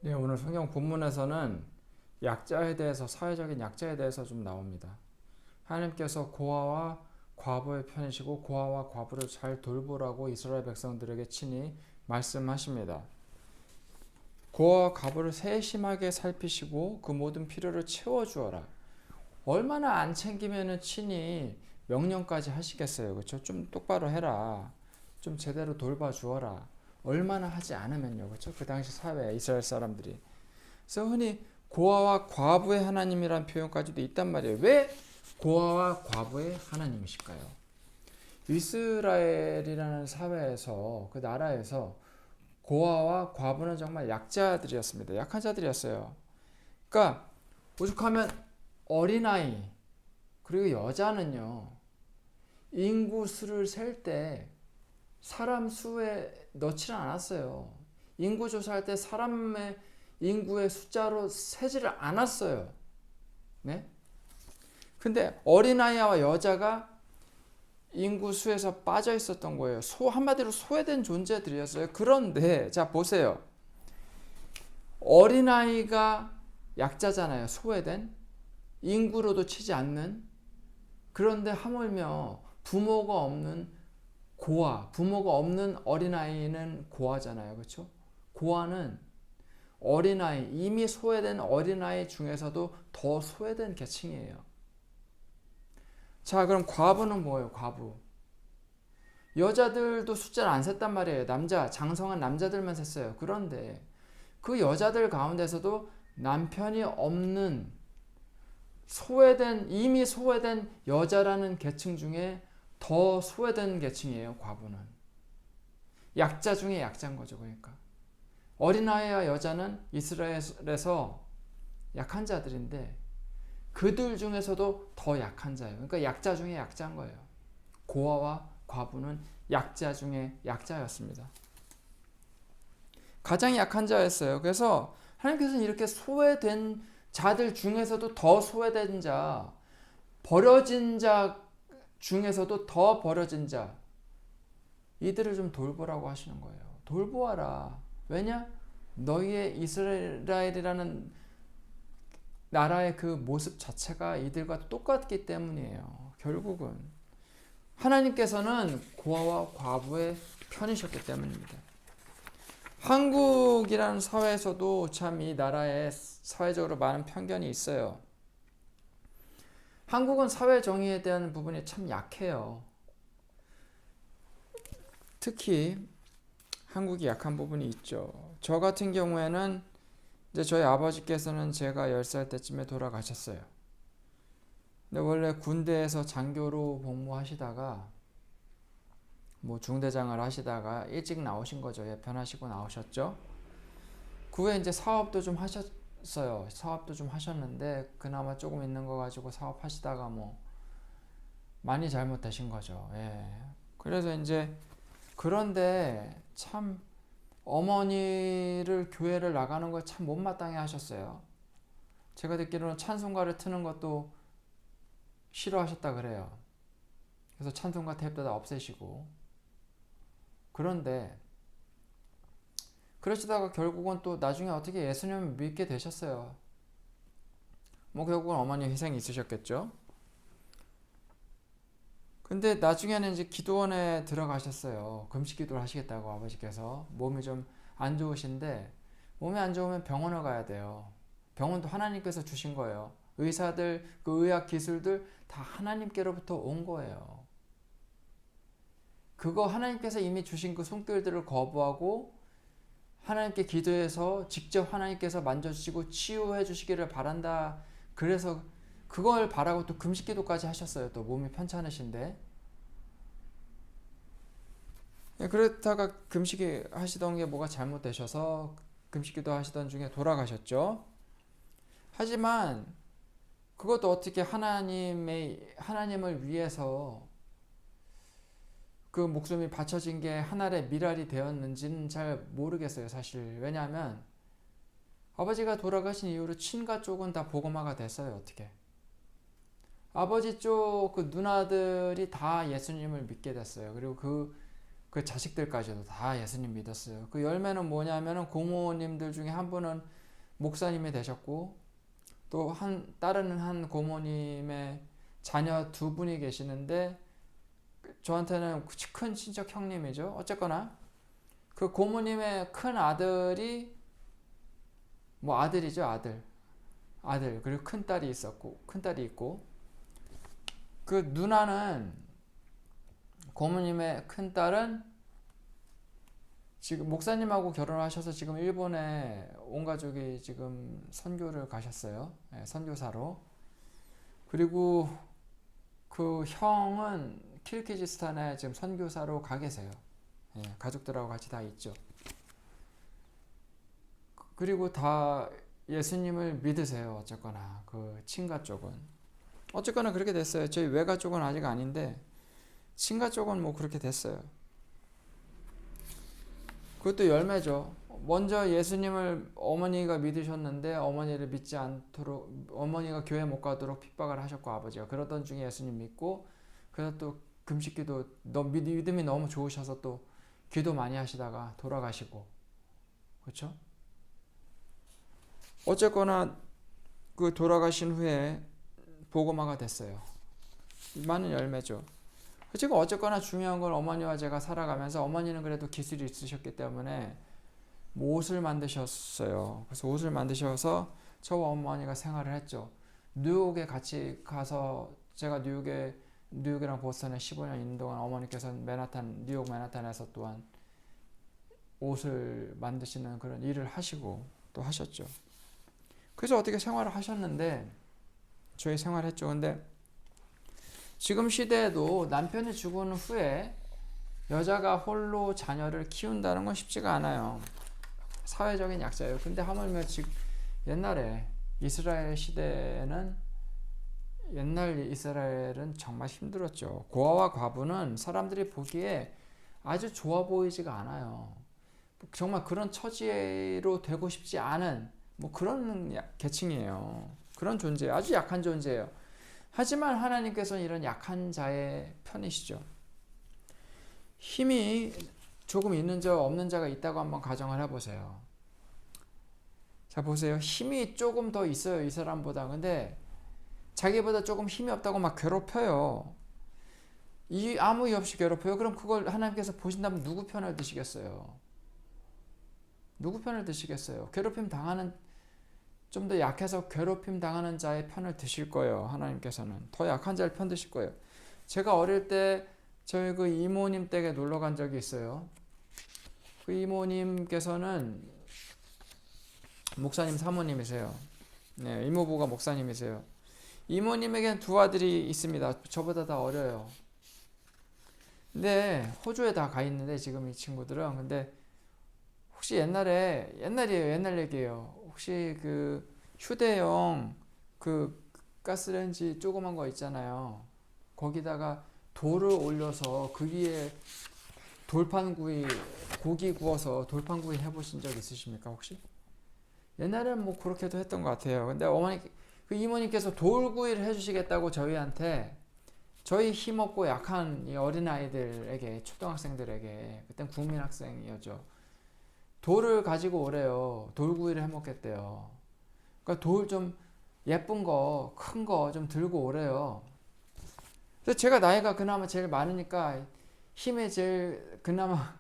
네, 오늘 성경 본문에서는 약자에 대해서, 사회적인 약자에 대해서 좀 나옵니다. 하나님께서 고아와 과부의 편이시고 고아와 과부를 잘 돌보라고 이스라엘 백성들에게 친히 말씀하십니다. 고아와 과부를 세심하게 살피시고 그 모든 필요를 채워주어라. 얼마나 안 챙기면은 친히 명령까지 하시겠어요. 그렇죠? 좀 똑바로 해라. 좀 제대로 돌봐주어라. 얼마나 하지 않으면요. 그렇죠? 그 당시 사회 이스라엘 사람들이. 그래서 흔히 고아와 과부의 하나님이란 표현까지도 있단 말이에요. 왜 고아와 과부의 하나님이실까요? 이스라엘이라는 사회에서, 그 나라에서 고아와 과부는 정말 약자들이었습니다. 약한 자들이었어요. 그러니까 오죽하면 어린아이, 그리고 여자는요, 인구 수를 셀 때 사람 수에 넣지는 않았어요. 인구 조사할 때 사람의 인구의 숫자로 세지를 않았어요. 네? 근데 어린아이와 여자가 인구 수에서 빠져 있었던 거예요. 한마디로 소외된 존재들이었어요. 그런데, 자, 보세요. 어린아이가 약자잖아요. 소외된. 인구로도 치지 않는. 그런데 하물며 부모가 없는 부모가 없는 어린아이는 고아잖아요. 그렇죠? 고아는 어린아이, 이미 소외된 어린아이 중에서도 더 소외된 계층이에요. 자, 그럼 과부는 뭐예요? 과부. 여자들도 숫자를 안 셌단 말이에요. 장성한 남자들만 셌어요. 그런데 그 여자들 가운데서도 남편이 없는 이미 소외된 여자라는 계층 중에 더 소외된 계층이에요. 과부는. 약자 중에 약자인 거죠. 그러니까. 어린아이와 여자는 이스라엘에서 약한 자들인데 그들 중에서도 더 약한 자예요. 그러니까 약자 중에 약자인 거예요. 고아와 과부는 약자 중에 약자였습니다. 가장 약한 자였어요. 그래서 하나님께서는 이렇게 소외된 자들 중에서도 더 소외된 자, 버려진 자 중에서도 더 버려진 자, 이들을 좀 돌보라고 하시는 거예요. 돌보아라. 왜냐? 너희의 이스라엘이라는 나라의 그 모습 자체가 이들과 똑같기 때문이에요. 결국은 하나님께서는 고아와 과부의 편이셨기 때문입니다. 한국이라는 사회에서도 참 이 나라에 사회적으로 많은 편견이 있어요. 한국은 사회 정의에 대한 부분이 참 약해요. 특히 한국이 약한 부분이 있죠. 저 같은 경우에는 이제 저희 아버지께서는 제가 10살 때쯤에 돌아가셨어요. 근데 원래 군대에서 장교로 복무하시다가 뭐 중대장을 하시다가 일찍 나오신 거죠. 예편하시고 나오셨죠. 그 후에 이제 사업도 좀 하셨어요. 사업도 좀 하셨는데 그나마 조금 있는 거 가지고 사업하시다가 뭐 많이 잘못되신 거죠. 예. 그래서 이제 그런데 참 어머니를 교회를 나가는 걸 참 못마땅해 하셨어요. 제가 듣기로는 찬송가를 트는 것도 싫어하셨다 그래요. 그래서 찬송가 테이프 다 없애시고. 그런데 그러시다가 결국은 또 나중에 어떻게 예수님을 믿게 되셨어요. 뭐 결국은 어머니 희생이 있으셨겠죠. 근데 나중에는 이제 기도원에 들어가셨어요. 금식 기도를 하시겠다고 아버지께서. 몸이 좀 안 좋으신데 몸이 안 좋으면 병원을 가야 돼요. 병원도 하나님께서 주신 거예요. 의사들, 그 의학 기술들 다 하나님께로부터 온 거예요. 그거 하나님께서 이미 주신 그 손길들을 거부하고 하나님께 기도해서 직접 하나님께서 만져주시고 치유해 주시기를 바란다. 그래서 그걸 바라고 또 금식 기도까지 하셨어요. 또 몸이 편찮으신데. 그렇다가 금식 하시던 게 뭐가 잘못되셔서 금식 기도 하시던 중에 돌아가셨죠. 하지만 그것도 어떻게 하나님을 위해서 그 목숨이 바쳐진 게 하늘의 미랄이 되었는지는 잘 모르겠어요, 사실. 왜냐하면 아버지가 돌아가신 이후로 친가 쪽은 다 복음화가 됐어요, 어떻게. 아버지 쪽 그 누나들이 다 예수님을 믿게 됐어요. 그리고 그 그 자식들까지도 다 예수님 믿었어요. 그 열매는 뭐냐면은 고모님들 중에 한 분은 목사님이 되셨고 또 다른 한 고모님의 자녀 두 분이 계시는데 저한테는 큰 친척 형님이죠. 어쨌거나 그 고모님의 큰 아들이 뭐 아들이죠, 아들. 그리고 큰 딸이 있고 그 누나는 고모님의 큰 딸은 지금 목사님하고 결혼하셔서 지금 일본에 온 가족이 지금 선교를 가셨어요. 선교사로. 그리고 그 형은 키르기즈스탄에 지금 선교사로 가 계세요. 가족들하고 같이 다 있죠. 그리고 다 예수님을 믿으세요. 어쨌거나 그 친가 쪽은 어쨌거나 그렇게 됐어요. 저희 외가 쪽은 아직 아닌데 친가 쪽은 뭐 그렇게 됐어요. 그것도 열매죠. 먼저 예수님을 어머니가 믿으셨는데 어머니를 믿지 않도록 어머니가 교회 못 가도록 핍박을 하셨고 아버지가 그러던 중에 예수님 믿고 그래서 또 금식기도 믿음이 너무 좋으셔서 또 기도 많이 하시다가 돌아가시고 그렇죠? 어쨌거나 그 돌아가신 후에 복음화가 됐어요. 많은 열매죠. 지금 어쨌거나 중요한 건 어머니와 제가 살아가면서 어머니는 그래도 기술이 있으셨기 때문에 뭐 옷을 만드셨어요. 그래서 옷을 만드셔서 저와 어머니가 생활을 했죠. 뉴욕에 같이 가서 제가 뉴욕이랑 보스턴에 15년 있는 동안 어머니께서 뉴욕 맨하탄에서 또한 옷을 만드시는 그런 일을 하시고 또 하셨죠. 그래서 어떻게 생활을 하셨는데 저희 생활했죠. 근데 지금 시대에도 남편이 죽은 후에 여자가 홀로 자녀를 키운다는 건 쉽지가 않아요. 사회적인 약자예요. 근데 하물며 지금 옛날 이스라엘은 정말 힘들었죠. 고아와 과부는 사람들이 보기에 아주 좋아 보이지가 않아요. 정말 그런 처지로 되고 싶지 않은 뭐 그런 계층이에요. 그런 존재예요. 아주 약한 존재예요. 하지만 하나님께서는 이런 약한 자의 편이시죠. 힘이 조금 있는 자 없는 자가 있다고 한번 가정을 해보세요. 자 보세요. 힘이 조금 더 있어요. 이 사람보다. 근데 자기보다 조금 힘이 없다고 막 괴롭혀요. 아무 이유 없이 괴롭혀요. 그럼 그걸 하나님께서 보신다면 누구 편을 드시겠어요? 누구 편을 드시겠어요? 괴롭힘 당하는 좀 더 약해서 괴롭힘 당하는 자의 편을 드실 거예요. 하나님께서는 더 약한 자를 편 드실 거예요. 제가 어릴 때 저희 그 이모님 댁에 놀러 간 적이 있어요. 그 이모님께서는 목사님 사모님이세요. 네, 이모부가 목사님이세요. 이모님에겐 두 아들이 있습니다. 저보다 다 어려요. 근데 호주에 다 가 있는데 지금 이 친구들은 근데 혹시 옛날 얘기예요. 혹시 그 휴대용 그 가스레인지 조그만 거 있잖아요. 거기다가 돌을 올려서 그 위에 돌판구이 고기 구워서 돌판구이 해보신 적 있으십니까 혹시? 옛날에는 뭐 그렇게도 했던 것 같아요. 근데 그 이모님께서 돌구이를 해주시겠다고 저희 힘없고 약한 이 어린아이들에게 초등학생들에게 그땐 국민학생이었죠. 돌을 가지고 오래요. 돌구이를 해먹겠대요. 그러니까 돌 좀 예쁜 거, 큰 거 좀 들고 오래요. 그래서 제가 나이가 그나마 제일 많으니까 힘에 제일 그나마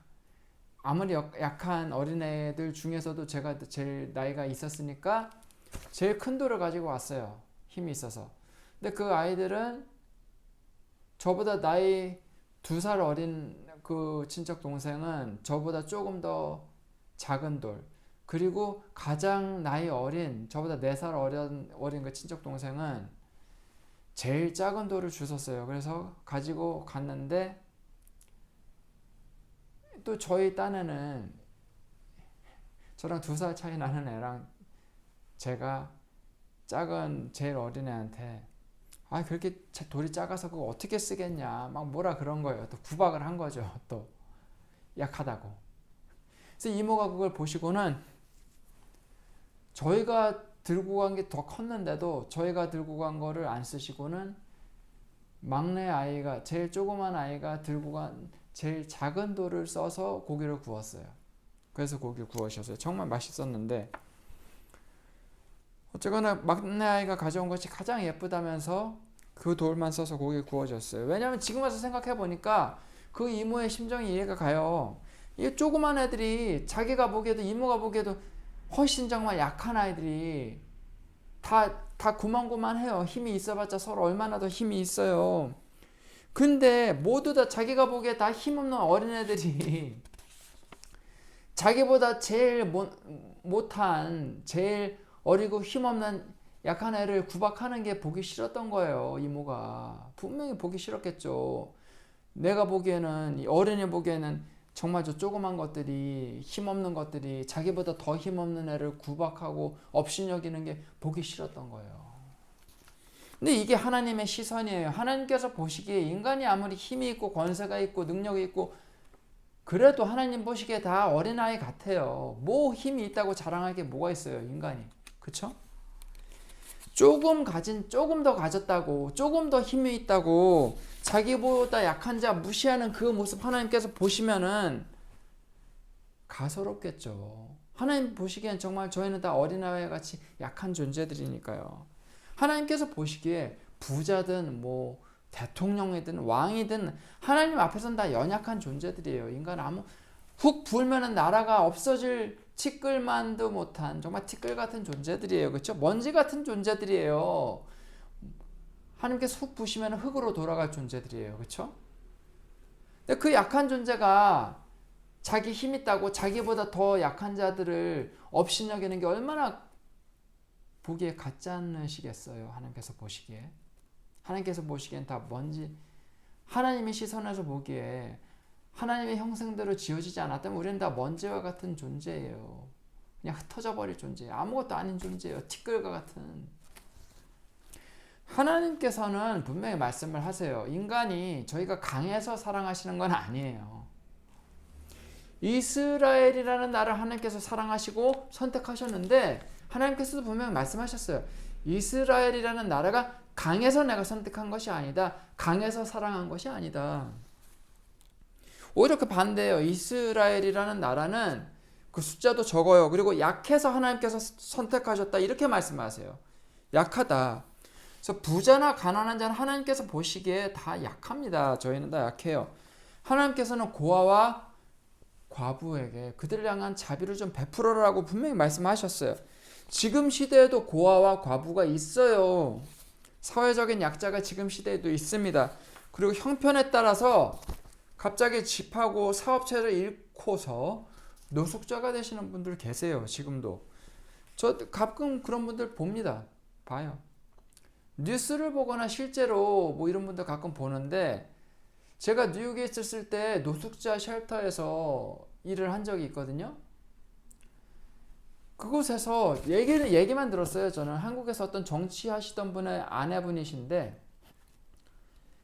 아무리 약한 어린애들 중에서도 제가 제일 나이가 있었으니까 제일 큰 돌을 가지고 왔어요. 힘이 있어서. 근데 그 아이들은 저보다 나이 2살 어린 그 친척 동생은 저보다 조금 더 작은 돌, 그리고 가장 나이 어린 저보다 4살 어린 그 친척 동생은 제일 작은 돌을 주셨어요. 그래서 가지고 갔는데 또 저희 딴에는 저랑 2살 차이 나는 애랑 제가 작은 제일 어린 애한테 그렇게 돌이 작아서 그거 어떻게 쓰겠냐 막 뭐라 그런 거예요. 또 구박을 한 거죠. 또 약하다고. 그래서 이모가 그걸 보시고는 저희가 들고 간 게 더 컸는데도 저희가 들고 간 거를 안 쓰시고는 막내 아이가 제일 조그만 아이가 들고 간 제일 작은 돌을 써서 고기를 구웠어요. 그래서 고기를 구우셨어요. 정말 맛있었는데 어쨌거나 막내 아이가 가져온 것이 가장 예쁘다면서 그 돌만 써서 고기를 구워줬어요. 왜냐하면 지금 와서 생각해 보니까 그 이모의 심정이 이해가 가요. 이 조그만 애들이 자기가 보기에도 이모가 보기에도 훨씬 정말 약한 아이들이 다 구만구만해요. 힘이 있어봤자 서로 얼마나 더 힘이 있어요. 근데 모두 다 자기가 보기에 다 힘없는 어린애들이 자기보다 제일 못한 제일 어리고 힘없는 약한 애를 구박하는 게 보기 싫었던 거예요. 이모가 분명히 보기 싫었겠죠. 내가 보기에는 어린이 보기에는 정말 저 조그만 것들이 힘없는 것들이 자기보다 더 힘없는 애를 구박하고 업신여기는 게 보기 싫었던 거예요. 근데 이게 하나님의 시선이에요. 하나님께서 보시기에 인간이 아무리 힘이 있고 권세가 있고 능력이 있고 그래도 하나님 보시기에 다 어린아이 같아요. 뭐 힘이 있다고 자랑할 게 뭐가 있어요, 인간이. 그쵸? 조금 더 가졌다고, 조금 더 힘이 있다고, 자기보다 약한 자 무시하는 그 모습 하나님께서 보시면은 가소롭겠죠. 하나님 보시기엔 정말 저희는 다 어린아이 같이 약한 존재들이니까요. 하나님께서 보시기에 부자든 뭐 대통령이든 왕이든 하나님 앞에서는 다 연약한 존재들이에요. 인간 훅 불면은 나라가 없어질 티끌만도 못한 정말 티끌 같은 존재들이에요. 그렇죠? 먼지 같은 존재들이에요. 하나님께서 훅 부시면 흙으로 돌아갈 존재들이에요. 그렇죠? 근데 그 약한 존재가 자기 힘 있다고 자기보다 더 약한 자들을 업신여기는 게 얼마나 보기에 같지 않으시겠어요. 하나님께서 보시기에. 하나님께서 보시기엔 다 먼지. 하나님의 시선에서 보기에 하나님의 형상대로 지어지지 않았다면 우리는 다 먼지와 같은 존재예요. 그냥 흩어져 버릴 존재예요. 아무것도 아닌 존재예요. 티끌과 같은. 하나님께서는 분명히 말씀을 하세요. 인간이 저희가 강해서 사랑하시는 건 아니에요. 이스라엘이라는 나라를 하나님께서 사랑하시고 선택하셨는데 하나님께서도 분명히 말씀하셨어요. 이스라엘이라는 나라가 강해서 내가 선택한 것이 아니다. 강해서 사랑한 것이 아니다. 오히려 그 반대예요. 이스라엘이라는 나라는 그 숫자도 적어요. 그리고 약해서 하나님께서 선택하셨다. 이렇게 말씀하세요. 약하다. 그래서 부자나 가난한 자는 하나님께서 보시기에 다 약합니다. 저희는 다 약해요. 하나님께서는 고아와 과부에게 그들을 향한 자비를 좀 베풀어라고 분명히 말씀하셨어요. 지금 시대에도 고아와 과부가 있어요. 사회적인 약자가 지금 시대에도 있습니다. 그리고 형편에 따라서 갑자기 집하고 사업체를 잃고서 노숙자가 되시는 분들 계세요. 지금도. 저 가끔 그런 분들 봅니다. 봐요. 뉴스를 보거나 실제로 뭐 이런 분들 가끔 보는데 제가 뉴욕에 있었을 때 노숙자 쉘터에서 일을 한 적이 있거든요. 그곳에서 얘기만 들었어요. 저는 한국에서 어떤 정치하시던 분의 아내분이신데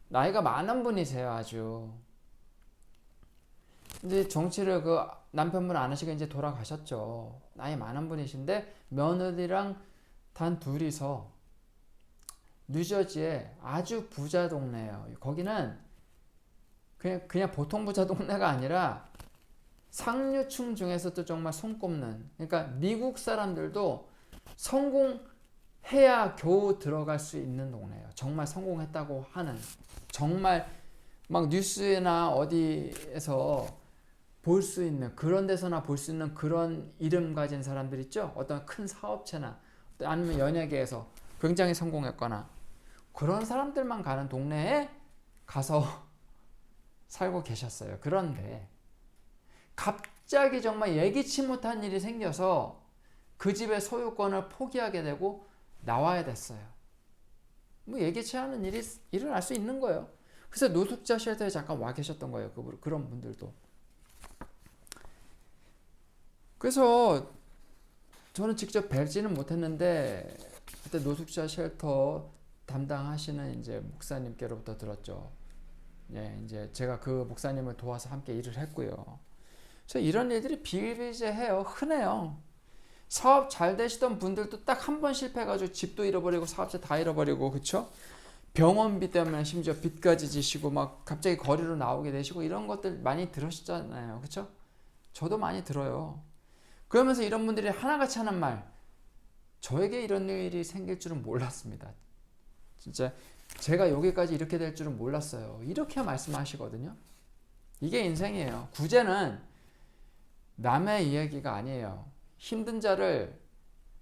나이가 많은 분이세요. 아주. 근데 정치를 그 남편분 안 하시고 이제 돌아가셨죠. 나이 많은 분이신데 며느리랑 단 둘이서 뉴저지에 아주 부자 동네예요. 거기는 그냥 보통 부자 동네가 아니라 상류층 중에서도 정말 손꼽는, 그러니까 미국 사람들도 성공해야 겨우 들어갈 수 있는 동네예요. 정말 성공했다고 하는, 정말 막 뉴스나 어디에서 볼 수 있는, 그런 데서나 볼 수 있는 그런 이름 가진 사람들 있죠. 어떤 큰 사업체나 아니면 연예계에서 굉장히 성공했거나 그런 사람들만 가는 동네에 가서 살고 계셨어요. 그런데 갑자기 정말 예기치 못한 일이 생겨서 그 집의 소유권을 포기하게 되고 나와야 됐어요. 뭐 예기치 않은 일이 일어날 수 있는 거예요. 그래서 노숙자 쉘터에 잠깐 와 계셨던 거예요. 그런 분들도. 그래서 저는 직접 뵙지는 못했는데 그때 노숙자 쉘터 담당하시는 이제 목사님께로부터 들었죠. 예, 이제 제가 그 목사님을 도와서 함께 일을 했고요. 그래서 이런 일들이 비일비재해요. 흔해요. 사업 잘 되시던 분들도 딱 한 번 실패해가지고 집도 잃어버리고 사업체 다 잃어버리고, 그쵸? 병원비 때문에 심지어 빚까지 지시고 막 갑자기 거리로 나오게 되시고 이런 것들 많이 들으셨잖아요. 그렇죠? 저도 많이 들어요. 그러면서 이런 분들이 하나같이 하는 말, 저에게 이런 일이 생길 줄은 몰랐습니다. 진짜 제가 여기까지 이렇게 될 줄은 몰랐어요. 이렇게 말씀하시거든요. 이게 인생이에요. 구제는 남의 이야기가 아니에요. 힘든 자를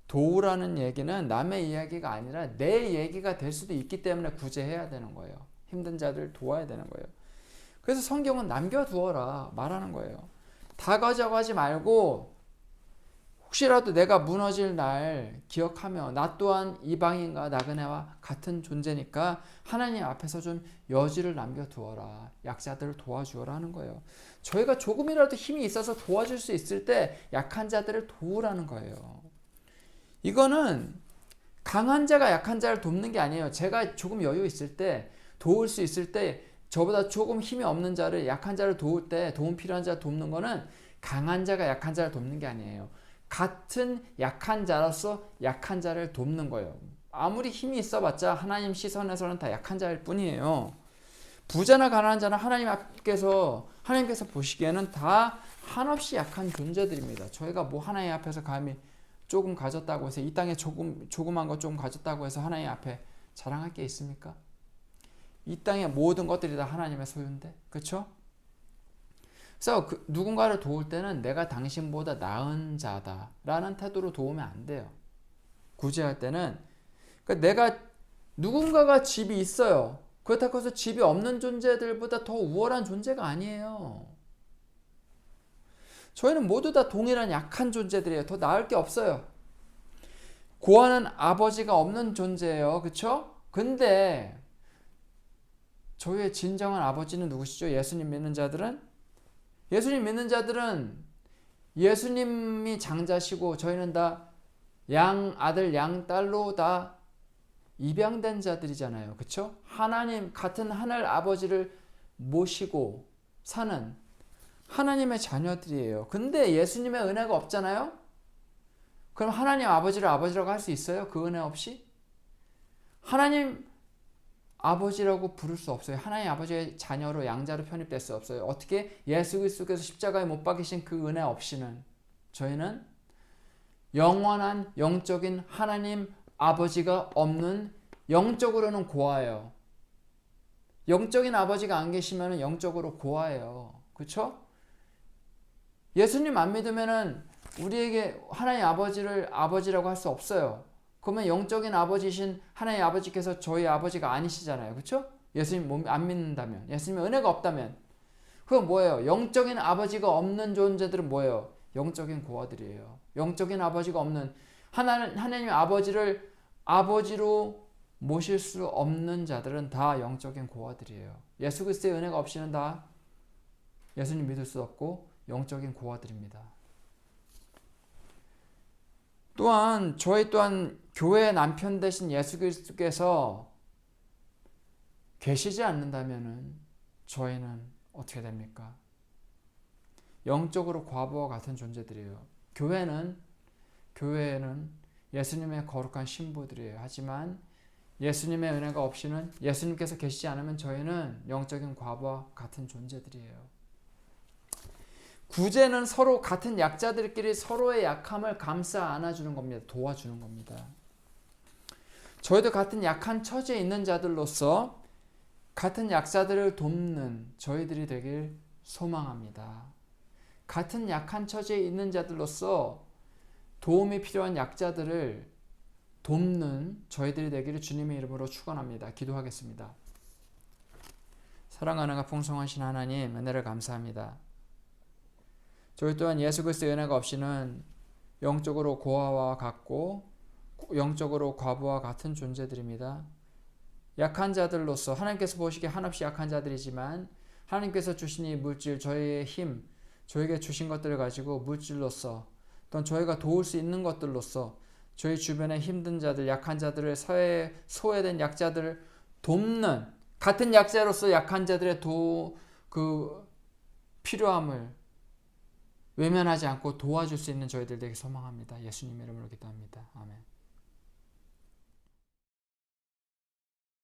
도우라는 얘기는 남의 이야기가 아니라 내 얘기가 될 수도 있기 때문에 구제해야 되는 거예요. 힘든 자들 도와야 되는 거예요. 그래서 성경은 남겨두어라 말하는 거예요. 다 가져가지 말고 혹시라도 내가 무너질 날 기억하며 나 또한 이방인과 나그네와 같은 존재니까 하나님 앞에서 좀 여지를 남겨두어라. 약자들을 도와주어라 하는 거예요. 저희가 조금이라도 힘이 있어서 도와줄 수 있을 때 약한 자들을 도우라는 거예요. 이거는 강한 자가 약한 자를 돕는 게 아니에요. 제가 조금 여유 있을 때 도울 수 있을 때 저보다 조금 힘이 없는 자를 약한 자를 도울 때 도움 필요한 자를 돕는 거는 강한 자가 약한 자를 돕는 게 아니에요. 같은 약한 자로서 약한 자를 돕는 거예요. 아무리 힘이 있어봤자 하나님 시선에서는 다 약한 자일 뿐이에요. 부자나 가난한 자는 하나님께서 보시기에는 다 한없이 약한 존재들입니다. 저희가 뭐 하나님 앞에서 감히 조금 가졌다고 해서 이 땅에 조그만 거 조금 가졌다고 해서 하나님 앞에 자랑할 게 있습니까? 이 땅의 모든 것들이 다 하나님의 소유인데, 그렇죠? 그래서 누군가를 도울 때는 내가 당신보다 나은 자다라는 태도로 도우면 안 돼요. 구제할 때는 그러니까 내가 누군가가 집이 있어요. 그렇다고 해서 집이 없는 존재들보다 더 우월한 존재가 아니에요. 저희는 모두 다 동일한 약한 존재들이에요. 더 나을 게 없어요. 고아는 아버지가 없는 존재예요. 그렇죠? 근데 저희의 진정한 아버지는 누구시죠? 예수님 믿는 자들은 예수님이 장자시고 저희는 다 양아들 양딸로 다 입양된 자들이잖아요. 그렇죠? 하나님 같은 하늘 아버지를 모시고 사는 하나님의 자녀들이에요. 근데 예수님의 은혜가 없잖아요? 그럼 하나님 아버지를 아버지라고 할 수 있어요? 그 은혜 없이? 하나님 아버지라고 부를 수 없어요. 하나님 아버지의 자녀로 양자로 편입될 수 없어요. 어떻게? 예수 그리스도께서 십자가에 못 박이신 그 은혜 없이는 저희는 영원한 영적인 하나님 아버지가 없는 영적으로는 고아예요. 영적인 아버지가 안 계시면 영적으로 고아예요. 그렇죠? 예수님 안 믿으면은 우리에게 하나님 아버지를 아버지라고 할 수 없어요. 그러면 영적인 아버지신 하나님 아버지께서 저희 아버지가 아니시잖아요. 그렇죠? 예수님 안 믿는다면, 예수님의 은혜가 없다면 그건 뭐예요? 영적인 아버지가 없는 존재들은 뭐예요? 영적인 고아들이에요. 영적인 아버지가 없는 하나님 아버지를 아버지로 모실 수 없는 자들은 다 영적인 고아들이에요. 예수 그리스도의 은혜가 없이는 다 예수님 믿을 수 없고 영적인 고아들입니다. 또한 저희 또한 교회의 남편 되신 예수 그리스도께서 계시지 않는다면은 저희는 어떻게 됩니까? 영적으로 과부와 같은 존재들이에요. 교회는 예수님의 거룩한 신부들이에요. 하지만 예수님의 은혜가 없이는 예수님께서 계시지 않으면 저희는 영적인 과부와 같은 존재들이에요. 구제는 서로 같은 약자들끼리 서로의 약함을 감싸 안아주는 겁니다. 도와주는 겁니다. 저희도 같은 약한 처지에 있는 자들로서 같은 약자들을 돕는 저희들이 되길 소망합니다. 같은 약한 처지에 있는 자들로서 도움이 필요한 약자들을 돕는 저희들이 되기를 주님의 이름으로 축원합니다. 기도하겠습니다. 사랑하는 풍성하신 하나님, 은혜를 감사합니다. 저희 또한 예수 그리스도의 은혜가 없이는 영적으로 고아와 같고 영적으로 과부와 같은 존재들입니다. 약한 자들로서 하나님께서 보시기에 한없이 약한 자들이지만 하나님께서 주신 이 물질, 저희의 힘, 저에게 주신 것들을 가지고 물질로서 또는 저희가 도울 수 있는 것들로서 저희 주변의 힘든 자들, 약한 자들을 소외된 약자들을 돕는 같은 약자로서 약한 자들의 필요함을 외면하지 않고 도와줄 수 있는 저희들 되게 소망합니다. 예수님의 이름으로 기도합니다. 아멘.